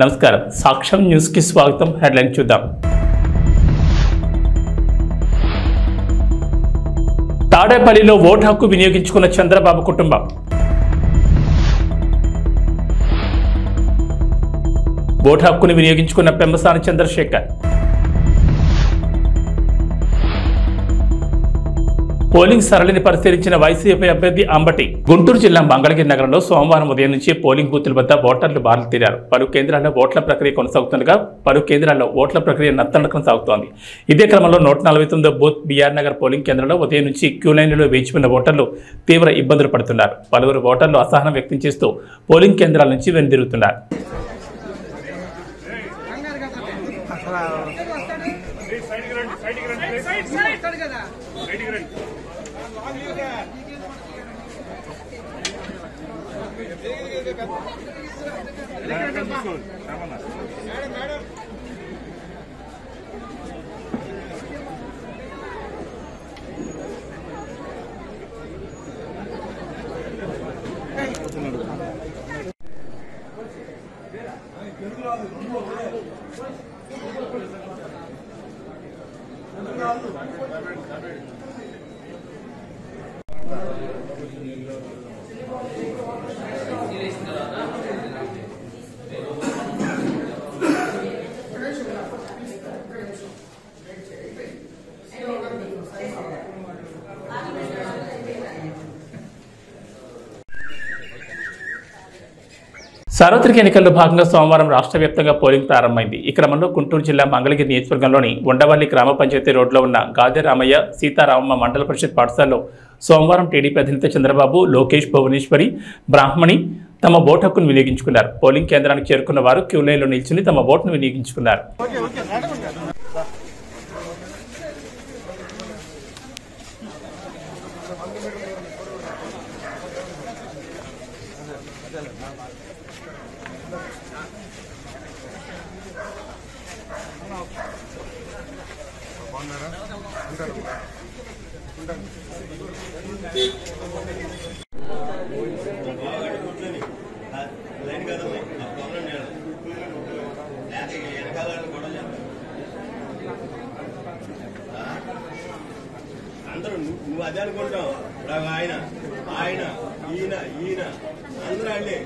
నమస్కారం సాక్ష్యం న్యూస్ కి స్వాగతం. హెడ్లైన్ చూద్దాం. తాడేపల్లిలో ఓటు హక్కు వినియోగించుకున్న చంద్రబాబు కుటుంబం. ఓటు హక్కును వినియోగించుకున్న పెమ్మసాని చంద్రశేఖర్. పోలింగ్ సరళిని పరిశీలించిన వైసీపీ అభ్యర్థి అంబటి. గుంటూరు జిల్లా మంగళగిరి నగరంలో సోమవారం ఉదయం నుంచి పోలింగ్ బూతుల వద్ద ఓటర్లు బారులు తీరారు. పలు కేంద్రాల్లో ఓట్ల ప్రక్రియ కొనసాగుతుండగా పలు కేంద్రాల్లో ఓట్ల ప్రక్రియ నత్తనడకన సాగుతోంది. ఇదే క్రమంలో 149 బూత్ బీఆర్ నగర్ పోలింగ్ కేంద్రంలో ఉదయం నుంచి క్యూ లైన్లలో వేచి ఉన్న ఓటర్లు తీవ్ర ఇబ్బందులు పడుతున్నారు. పలువురు ఓటర్లు అసహనం వ్యక్తం చేస్తూ పోలింగ్ కేంద్రాల నుంచి వెనుదిరుగుతున్నారు. సార్వత్రిక ఎన్నికల్లో భాగంగా సోమవారం రాష్ట్ర వ్యాప్తంగా పోలింగ్ ప్రారంభమైంది. ఈ క్రమంలో గుంటూరు జిల్లా మంగళగిరి నియోజకవర్గంలోని ఉండవల్లి గ్రామ పంచాయతీ రోడ్లో ఉన్న గాదె రామయ్య సీతారామమ్మ మండల పరిషత్ పాఠశాలలో సోమవారం టీడీపీ అధినేత చంద్రబాబు, లోకేష్, భువనేశ్వరి, బ్రాహ్మణి తమ ఓటు హక్కును వినియోగించుకున్నారు. పోలింగ్ కేంద్రానికి చేరుకున్న వారు క్యూ లైన్లో నిల్చుని తమ ఓటును వినియోగించుకున్నారు. అందరూ నువ్వు అదే అనుకుంటావు. ఆయన ఆయన ఈయన ఈయన అందరూ వాళ్ళే.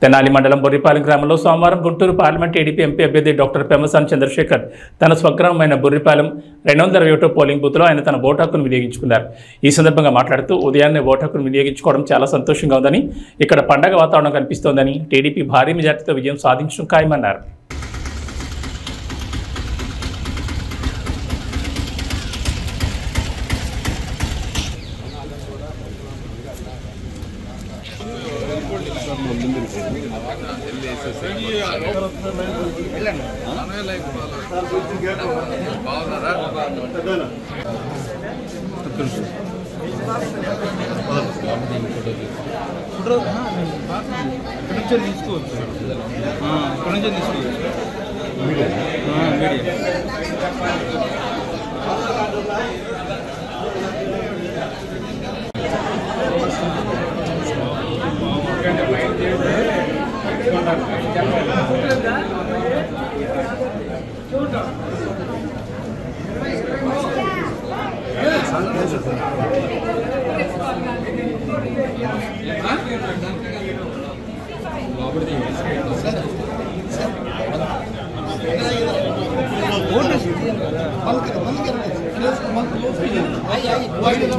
తెనాలి మండలం బుర్రిపాలెం గ్రామంలో సోమవారం గుంటూరు పార్లమెంట్ టీడీపీ ఎంపీ అభ్యర్థి డాక్టర్ పెమ్మసాని చంద్రశేఖర్ తన స్వగ్రామమైన బుర్రిపాలెం 221 పోలింగ్ బూత్లో ఆయన తన ఓటు హక్కును వినియోగించుకున్నారు. ఈ సందర్భంగా మాట్లాడుతూ ఉదయాన్నే ఓటు హక్కును వినియోగించుకోవడం చాలా సంతోషంగా ఉందని, ఇక్కడ పండగ వాతావరణం కనిపిస్తోందని, టీడీపీ భారీ మెజార్టీతో విజయం సాధించడం ఖాయమన్నారు.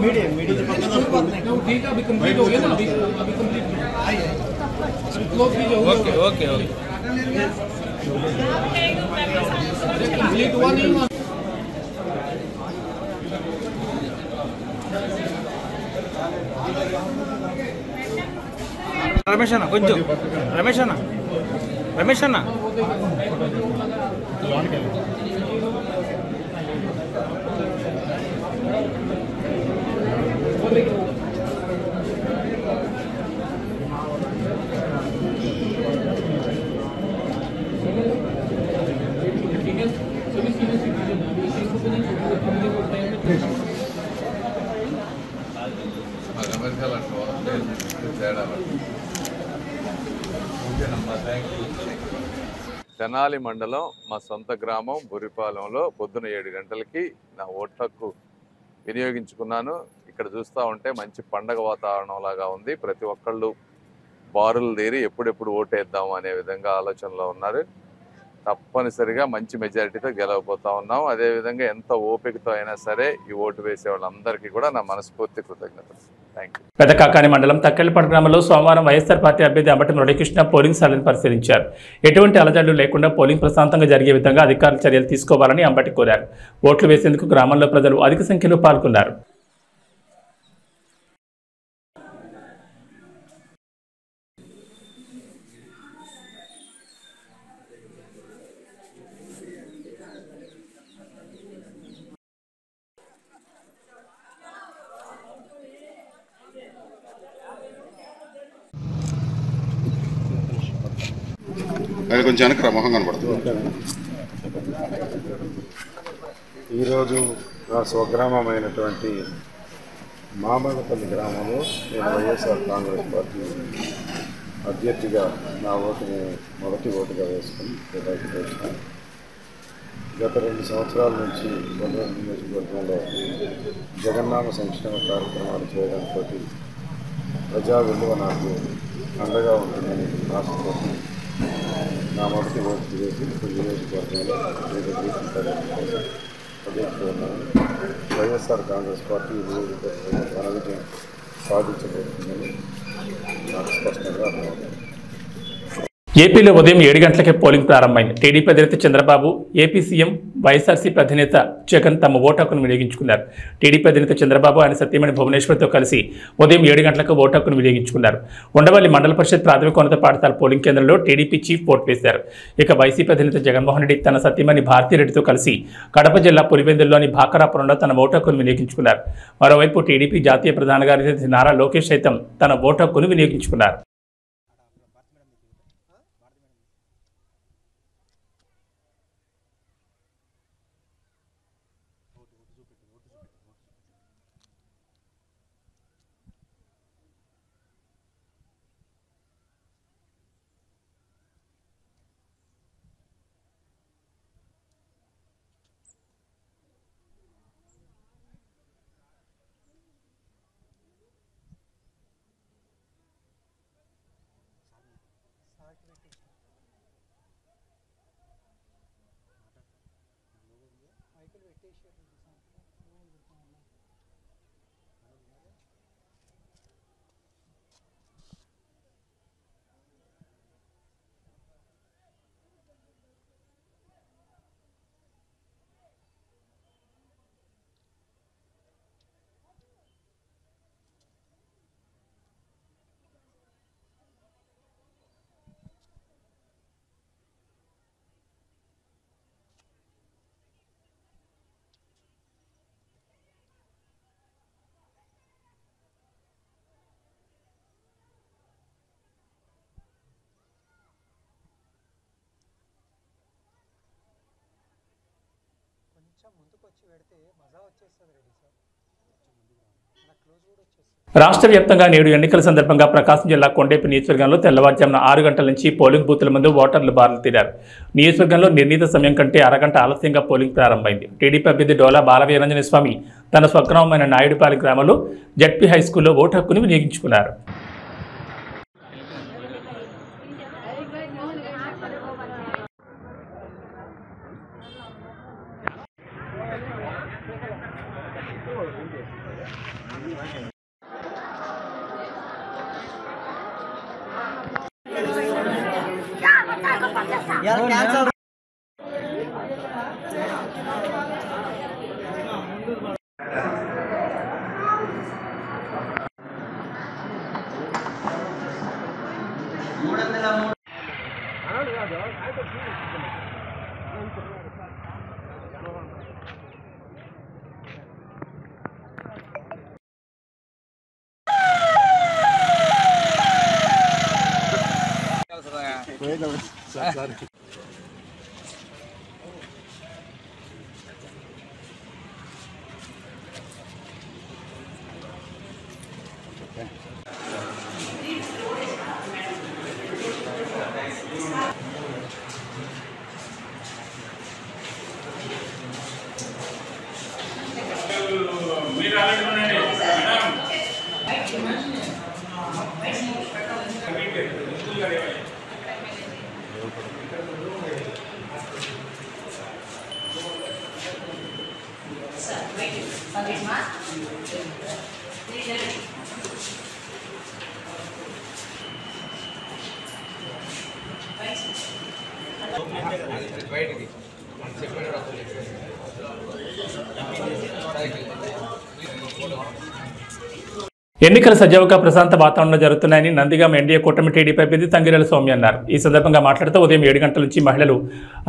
मीडियम मीडियम ठीक है अभी कंप्लीट हो गया ना अभी complete okay okay okay Ramesh అన్న కొంచెం రమేష్ అన్న తెనాలి మండలం మా సొంత గ్రామం బురిపాలెంలో పొద్దున 7 గంటలకి నా ఓటు హక్కు వినియోగించుకున్నాను. ఇక్కడ చూస్తూ ఉంటే మంచి పండగ వాతావరణం లాగా ఉంది. ప్రతి ఒక్కళ్ళు బారులు తీరి ఎప్పుడెప్పుడు ఓటేద్దాము అనే విధంగా ఆలోచనలో ఉన్నారు. తప్పనిసరిగా మంచి మెజారిటీతో గెలవబోతా ఉన్నాం. అదేవిధంగా ఎంత ఓపికతో అయినా సరే ఈ ఓటు వేసే వాళ్ళందరికీ కూడా నా మనస్ఫూర్తి కృతజ్ఞతలు. Thank you. పెదకాకాని మండలం తక్కెళ్లపాడు గ్రామంలో సోమవారం వైఎస్ఆర్ పార్టీ అభ్యర్థి అంబటి మురళీకృష్ణ పోలింగ్ స్థలాన్ని పరిశీలించారు. ఎటువంటి అలజడులు లేకుండా పోలింగ్ ప్రశాంతంగా జరిగే విధంగా అధికారులు చర్యలు తీసుకోవాలని అంబటి కోరారు. ఓట్లు వేసేందుకు గ్రామంలో ప్రజలు అధిక సంఖ్యలో పాల్గొన్నారు. అది కొంచెం వెనక మొహం కనపడుతుంది. ఈరోజు నా స్వగ్రామమైనటువంటి మామలపల్లి గ్రామంలో నేను వైఎస్ఆర్ కాంగ్రెస్ పార్టీ అభ్యర్థిగా నా ఓటుని మొదటి ఓటుగా వేసుకుని కేటాయించాను. గత 2 సంవత్సరాల నుంచి కొండవరం నియోజకవర్గంలో జగన్నామ సంక్షేమ కార్యక్రమాలు చేయడంతో ప్రజా విలువ నాకు అండగా ఉంటుందని ఆశతో నా మొదటి ఓటు వేసి నియోజకవర్గంలో వైఎస్ఆర్ కాంగ్రెస్ పార్టీ నియోజకవర్గంలో ఘన విజయం సాధించబోతుందని నాకు స్పష్టంగా అర్థమవుతుంది. ఏపీలో ఉదయం 7 గంటలకే పోలింగ్ ప్రారంభమైంది. టీడీపీ అధినేత చంద్రబాబు, ఏపీ సీఎం, వైఎస్ఆర్సీపీ అధినేత జగన్ తమ ఓటు హక్కును వినియోగించుకున్నారు. టీడీపీ అధినేత చంద్రబాబు ఆయన సతీమణి భువనేశ్వర్తో కలిసి ఉదయం 7 గంటలకు ఓటు హక్కును వినియోగించుకున్నారు. ఉండవల్లి మండల పరిషత్ ప్రాథమికోన్నత పాఠశాల పోలింగ్ కేంద్రంలో టీడీపీ చీఫ్ ఓటు వేశారు. ఇక వైసీపీ అధినేత జగన్మోహన్ రెడ్డి తన సతీమణి భారతీరెడ్డితో కలిసి కడప జిల్లా పులివెందుల్లోని భాకరాపురంలో తన ఓటు హక్కును వినియోగించుకున్నారు. మరోవైపు టీడీపీ జాతీయ ప్రధాన కార్యదర్శి నారా లోకేష్ సైతం తన ఓటు హక్కును వినియోగించుకున్నారు. రాష్ట్ర వ్యాప్తంగా నేడు ఎన్నికల సందర్భంగా ప్రకాశం జిల్లా కొండేపి నియోజకవర్గంలో తెల్లవారుజామున 6 గంటల నుంచి పోలింగ్ బూతుల ముందు ఓటర్లు బారులు తీరారు. నియోజకవర్గంలో నిర్ణీత సమయం కంటే అరగంట ఆలస్యంగా పోలింగ్ ప్రారంభమైంది. టీడీపీ అభ్యర్థి డోలా బాలవీరాంజనేయ స్వామి తన స్వగ్రామమైన నాయుడుపాలెం గ్రామంలో జడ్పీ హైస్కూల్లో ఓటు హక్కును వినియోగించుకున్నారు. ఎన్నికల సజావుగా ప్రశాంత వాతావరణంలో జరుగుతున్నాయని నందిగామ ఎన్డీఏ కూటమి టీడీపీ అభ్యర్థి తంగిరెల సౌమ్య అన్నారు. ఈ సందర్భంగా మాట్లాడుతూ ఉదయం 7 గంటల నుంచి మహిళలు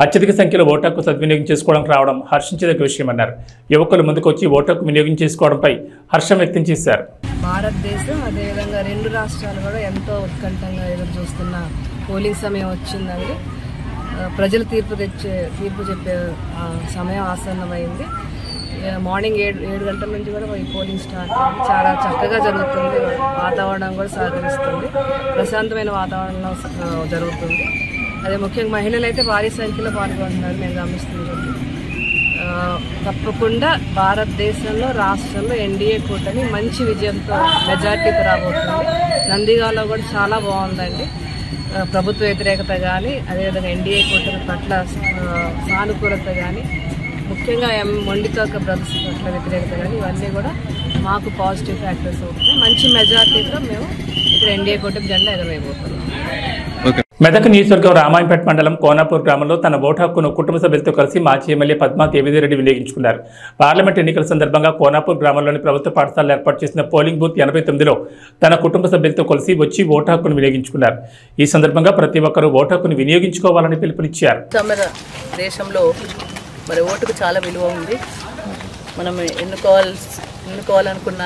అత్యధిక సంఖ్యలో ఓటు హక్కు సద్వినియోగం చేసుకోవడానికి రావడం హర్షించదగ్గ విషయమన్నారు. యువకులు ముందుకొచ్చి ఓటు హక్కు వినియోగం చేసుకోవడంపై హర్షం వ్యక్తం చేశారు. భారతదేశం అదేవిధంగా 2 రాష్ట్రాలు కూడా ఎంతో ఉత్కంఠంగా ఎదురు చూస్తున్న పోలింగ్ సమయం వచ్చిందండి. ప్రజలు తీర్పు చెప్పే సమయం ఆసన్నమైంది. మార్నింగ్ 7 గంటల నుంచి కూడా ఈ పోలింగ్ స్టార్ట్ అయింది. చాలా చక్కగా జరుగుతుంది. వాతావరణం కూడా సహకరిస్తుంది. ప్రశాంతమైన వాతావరణంలో జరుగుతుంది. అదే ముఖ్యంగా మహిళలు అయితే భారీ సంఖ్యలో పాల్గొంటున్నారు. మేము గమనిస్తున్నాం. తప్పకుండా భారతదేశంలో రాష్ట్రంలో ఎన్డీఏ కూటమి మంచి విజయంతో మెజార్టీతో రాబోతుంది. నందిగాలో కూడా చాలా బాగుందండి. ప్రభుత్వ వ్యతిరేకత కానీ అదేవిధంగా ఎన్డీఏ కూటమి పట్ల సానుకూలత కానీ ముఖ్యంగా మొండితోక బ్రదర్స్ పట్ల వ్యతిరేకత కానీ ఇవన్నీ కూడా మాకు పాజిటివ్ ఫ్యాక్టర్స్ అవుతాయి. మంచి మెజార్టీతో మేము ఇక్కడ ఎన్డీఏ కూటమి జెండా ఎగరవేయబోతున్నాం. మెదక్ నియోజకవర్గం రామాయంపేట మండలం కోనాపూర్ గ్రామంలో తన ఓటు హక్కును కుటుంబ సభ్యులతో కలిసి మాజీ ఎమ్మెల్యే పద్మా దేవిరెడ్డి వినియోగించుకున్నారు. పార్లమెంట్ ఎన్నికల సందర్భంగా కోనాపూర్ గ్రామంలోని ప్రభుత్వ పాఠశాలలో ఏర్పాటు చేసిన పోలింగ్ బూత్ 89లో తన కుటుంబ సభ్యులతో కలిసి వచ్చి ఓటు హక్కును వినియోగించుకున్నారు. ఈ సందర్భంగా ప్రతి ఒక్కరూ ఓటు హక్కును వినియోగించుకోవాలని పిలుపునిచ్చారు. దేశంలో మరి ఓటుకు చాలా విలువ ఉంది. మనం ఎన్నుకోవాలనుకున్న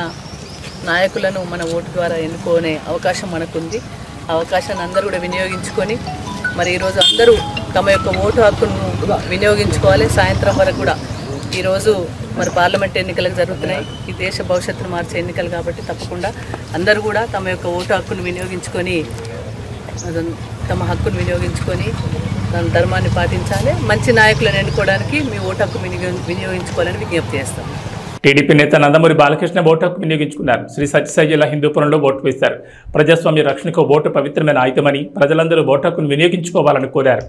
నాయకులను మన ఓటు ద్వారా ఎన్నుకునే అవకాశం మనకుంది. అవకాశాన్ని అందరూ కూడా వినియోగించుకొని మరి ఈరోజు అందరూ తమ యొక్క ఓటు హక్కును వినియోగించుకోవాలి. సాయంత్రం వరకు కూడా ఈరోజు మరి పార్లమెంట్ ఎన్నికలకు జరుగుతున్నాయి. ఈ దేశ భవిష్యత్తును మార్చే ఎన్నికలు కాబట్టి తప్పకుండా అందరూ కూడా తమ యొక్క ఓటు హక్కును వినియోగించుకొని తమ హక్కును వినియోగించుకొని తన ధర్మాన్ని పాటించాలి. మంచి నాయకులను ఎన్నుకోవడానికి మీ ఓటు హక్కు వినియోగించుకోవాలని విజ్ఞప్తి చేస్తాం. టీడీపీ నేత నందమూరి బాలకృష్ణ ఓటు హక్కు వినియోగించుకున్నారు. శ్రీ సత్యసాయి జిల్లా హిందూపురంలో ఓటు వేశారు. ప్రజాస్వామ్య రక్షణకు ఓటు పవిత్రమైన ఆయుధమని ప్రజలందరూ ఓటు హక్కును వినియోగించుకోవాలని కోరారు.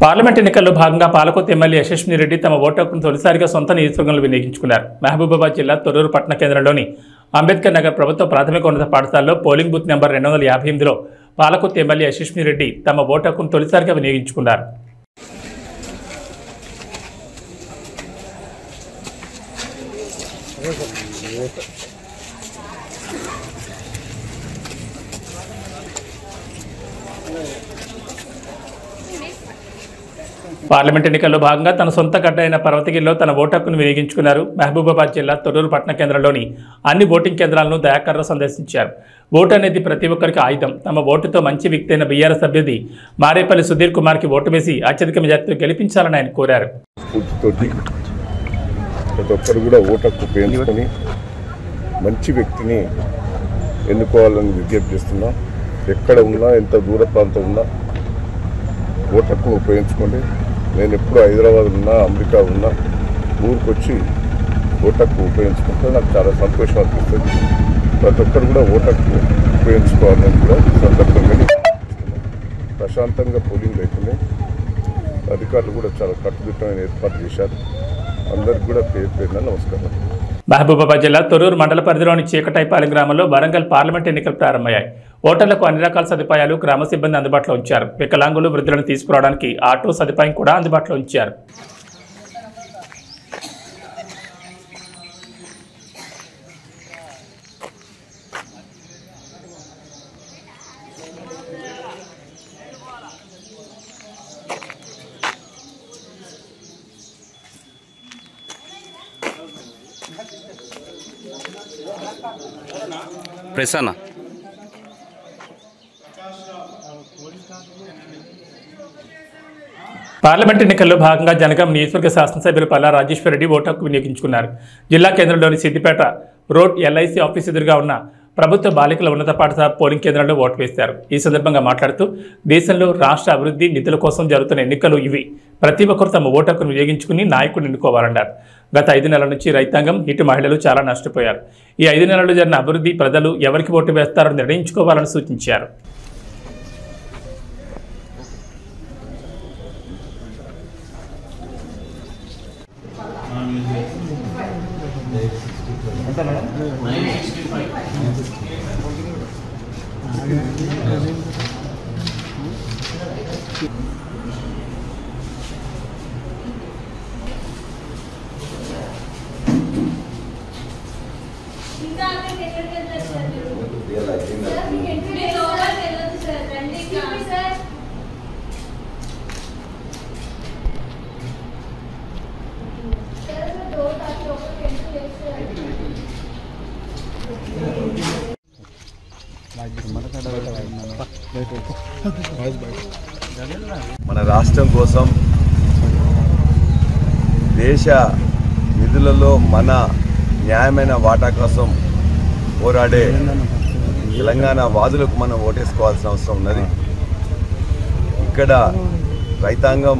పార్లమెంట్ ఎన్నికల్లో భాగంగా పాలకొత్త ఎమ్మెల్యే యశస్విని రెడ్డి తమ ఓటు హక్కును తొలిసారిగా సొంత నియోజకవర్గంలో వినియోగించుకున్నారు. మహబూబాబాద్ జిల్లా తొర్రూరు పట్టణ కేంద్రంలోని అంబేద్కర్ నగర్ ప్రభుత్వ ప్రాథమిక ఉన్నత పాఠశాలలో పోలింగ్ బూత్ నెంబర్ 258లో పాలకొత్త ఎమ్మెల్యే యశస్విని రెడ్డి తమ ఓటు హక్కును తొలిసారిగా వినియోగించుకున్నారు. పార్లమెంట్ ఎన్నికల్లో భాగంగా తన సొంత గడ్డ అయిన పర్వతగిరిలో తన ఓటు హక్కును వినియోగించుకున్నారు. మహబూబాబాద్ జిల్లా తొర్రూరు పట్టణ కేంద్రంలోని అన్ని ఓటింగ్ కేంద్రాలను దయాకర్రావు సందర్శించారు. ఓటు అనేది ప్రతి ఒక్కరికి ఆయుధం. తమ ఓటుతో మంచి వ్యక్తి అయిన బీఆర్ఎస్ అభ్యర్థి మారేపల్లి సుధీర్ కుమార్కి ఓటు వేసి అత్యధిక మెజార్టీతో గెలిపించాలని ఆయన కోరారు. ప్రతి ఒక్కరు కూడా ఓటు హక్కు ఉపయోగించుకొని మంచి వ్యక్తిని ఎన్నుకోవాలని విజ్ఞప్తి చేస్తున్నాం. ఎక్కడ ఉన్నా ఎంత దూర ప్రాంతం ఉన్నా ఓటు హక్కు ఉపయోగించుకోండి. నేను ఎప్పుడు హైదరాబాద్ ఉన్నా, అమెరికా ఉన్నా, ఊరికి వచ్చి ఓటు హక్కు ఉపయోగించుకుంటే నాకు చాలా సంతోషం అనిపిస్తుంది. ప్రతి ఒక్కరు కూడా ఓటు హక్కు ఉపయోగించుకోవాలని కూడా సందర్భంగా ప్రశాంతంగా పోలింగ్ లేకుండా అధికారులు కూడా చాలా కట్టుదిట్టమైన ఏర్పాటు చేశారు. అందరికి కూడా పేరు పేరున నమస్కారం. మహబూబాబాద్ జిల్లా తొర్రూరు మండల పరిధిలోని చీకటైపాలెం గ్రామంలో వరంగల్ పార్లమెంట్ ఎన్నికలు ప్రారంభమయ్యాయి. ఓటర్లకు అన్ని రకాల సదుపాయాలు గ్రామ సిబ్బంది అందుబాటులో ఉంచారు. వికలాంగులు, వృద్ధులను తీసుకురావడానికి ఆటో సదుపాయం కూడా అందుబాటులో ఉంచారు. ప్రసన్న పార్లమెంట్ ఎన్నికల్లో భాగంగా జనగాం నియోజకవర్గ శాసనసభ్యులు పల్లా రాజేశ్వరరెడ్డి ఓటు హక్కు వినియోగించుకున్నారు. జిల్లా కేంద్రంలోని సిద్దిపేట రోడ్ ఎల్ఐసి ఆఫీస్ ఎదురుగా ఉన్న ప్రభుత్వ బాలికల ఉన్నత పాఠశాల పోలింగ్ కేంద్రంలో ఓటు వేశారు. ఈ సందర్భంగా మాట్లాడుతూ దేశంలో రాష్ట్ర అభివృద్ధి నిధుల కోసం జరుగుతున్న ఎన్నికలు ఇవి. ప్రతి ఒక్కరు తమ ఓటు హక్కును వినియోగించుకుని నాయకుడిని ఎన్నుకోవాలన్నారు. గత 5 నెలల నుంచి రైతాంగం, ఇటు మహిళలు చాలా నష్టపోయారు. ఈ 5 నెలల్లో జరిగిన అభివృద్ధి ప్రజలు ఎవరికి ఓటు వేస్తారో నిర్ణయించుకోవాలని సూచించారు. మన రాష్ట్రం కోసం, దేశ నిధులలో మన న్యాయమైన వాటా కోసం పోరాడే తెలంగాణ వాదులకు మనం ఓటేసుకోవాల్సిన అవసరం ఉన్నది. ఇక్కడ రైతాంగం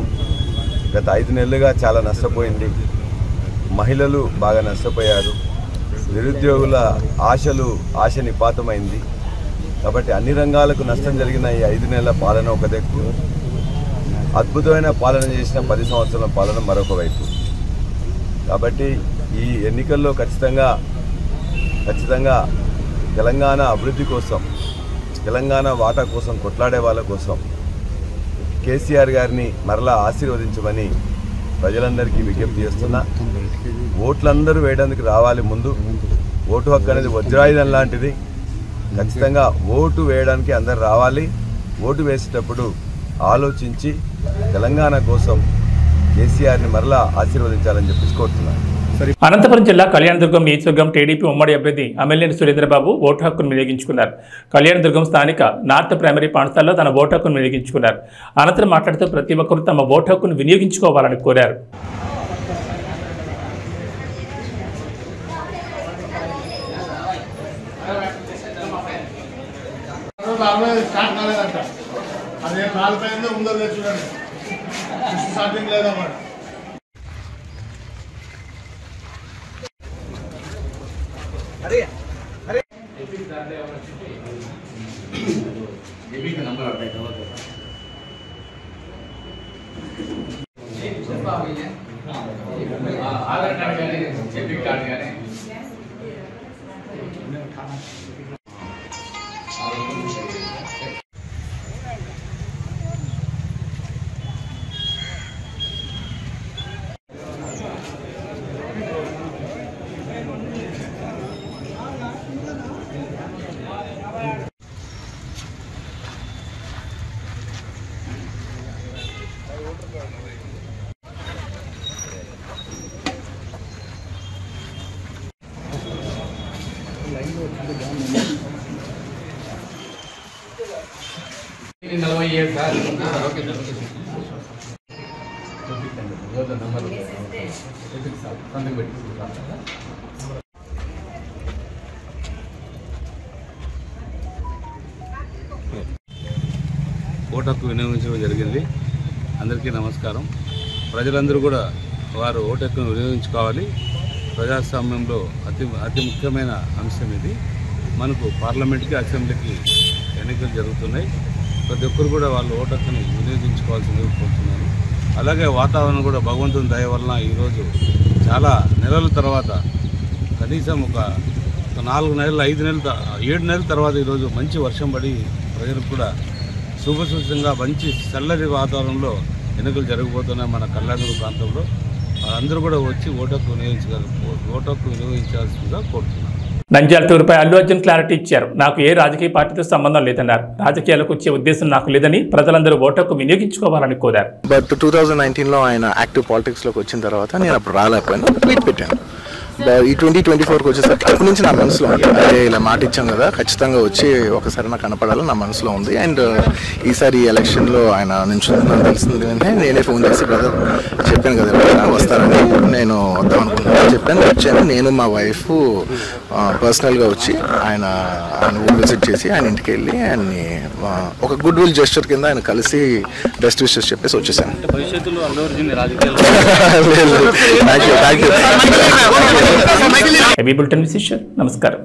గత 5 నెలలుగా చాలా నష్టపోయింది. మహిళలు బాగా నష్టపోయారు. నిరుద్యోగుల ఆశ నిపాతమైంది. కాబట్టి అన్ని రంగాలకు నష్టం జరిగిన ఈ 5 నెలల పాలన ఒక దిక్కు, అద్భుతమైన పాలన చేసిన 10 సంవత్సరాల పాలన మరొక వైపు. కాబట్టి ఈ ఎన్నికల్లో ఖచ్చితంగా తెలంగాణ అభివృద్ధి కోసం, తెలంగాణ వాటా కోసం కొట్లాడే వాళ్ళ కోసం కేసీఆర్ గారిని మరలా ఆశీర్వదించమని ప్రజలందరికీ విజ్ఞప్తి చేస్తున్నా. ఓట్లందరూ వేయడానికి రావాలి. ముందు ఓటు హక్కు అనేది వజ్రాయుధం లాంటిది. ఖచ్చితంగా ఓటు వేయడానికి అందరు రావాలి. ఓటు వేసేటప్పుడు ఆలోచించి తెలంగాణ కోసం కేసీఆర్ని మరలా ఆశీర్వదించాలని చెప్పి కోరుతున్నాను. అనంతపురం జిల్లా కళ్యాణదుర్గం నియోజకవర్గం టీడీపీ ఉమ్మడి అభ్యర్థి అమ్మెల్యేని సురేంద్రబాబు ఓటు హక్కును వినియోగించుకున్నారు. కళ్యాణదుర్గం స్థానిక నార్త్ ప్రైమరీ పాఠశాలలో తన ఓటు హక్కును వినియోగించుకున్నారు. అనంతరం మాట్లాడుతూ ప్రతి ఒక్కరూ తమ ఓటు హక్కును వినియోగించుకోవాలని కోరారు. ఓటు హక్కు వినియోగించడం జరిగింది. అందరికీ నమస్కారం. ప్రజలందరూ కూడా వారు ఓటు హక్కును వినియోగించుకోవాలి. ప్రజాస్వామ్యంలో అతి ముఖ్యమైన అంశం ఇది. మనకు పార్లమెంట్కి, అసెంబ్లీకి ఎన్నికలు జరుగుతున్నాయి. ప్రతి ఒక్కరు కూడా వాళ్ళు ఓటు హక్కుని వినియోగించుకోవాల్సిందిగా కోరుతున్నాను. అలాగే వాతావరణం కూడా భగవంతుని దయ వలన ఈరోజు చాలా నెలల తర్వాత, కనీసం ఒక 4 నెలలు 5 నెలలు 7 నెలల తర్వాత ఈరోజు మంచి వర్షం పడి ప్రజలకు కూడా శుభసూచకంగా మంచి చల్లటి వాతావరణంలో ఎన్నికలు జరగబోతున్నాయి మన కళ్యాణదుర్గ ప్రాంతంలో. అందరూ కూడా వచ్చి ఓటు హక్కు వినియోగించాల్సిందిగా కోరుతున్నాను. నంద్యాల టూర్పై అల్లు అర్జున్ క్లారిటీ ఇచ్చారు. నాకు ఏ రాజకీయ పార్టీతో సంబంధం లేదన్నారు. రాజకీయాలకు వచ్చే ఉద్దేశం నాకు లేదని, ప్రజలందరూ ఓటు హక్కు వినియోగించుకోవాలని కోరారు. బట్ 2019లో ఆయన యాక్టివ్ పాలిటిక్స్లోకి వచ్చిన తర్వాత నేను అప్పుడు రాలేకపోయాను, ట్వీట్ పెట్టాను. ఈ 2024కి వచ్చేసరికి అప్పటి నుంచి నా మనసులో ఉంది, అదే ఇలా మాట ఇచ్చాం కదా, ఖచ్చితంగా వచ్చి ఒకసారి నాకు కనపడాలని నా మనసులో ఉంది. అండ్ ఈసారి ఎలక్షన్లో ఆయన నిల్చుందని తెలిసింది అంటే నేనే ఫోన్ చేసి బ్రదర్ చెప్పాను కదా వస్తారని, నేను వద్దాం అనుకుంటున్నాను చెప్పాను. వచ్చాను నేను, మా వైఫ్ పర్సనల్గా వచ్చి ఆయన విజిట్ చేసి ఆయన ఇంటికి వెళ్ళి ఆయన్ని ఒక గుడ్ విల్ జెస్చర్ కింద ఆయన కలిసి బెస్ట్ విషెస్ చెప్పేసి వచ్చేసాను. నమస్కారం.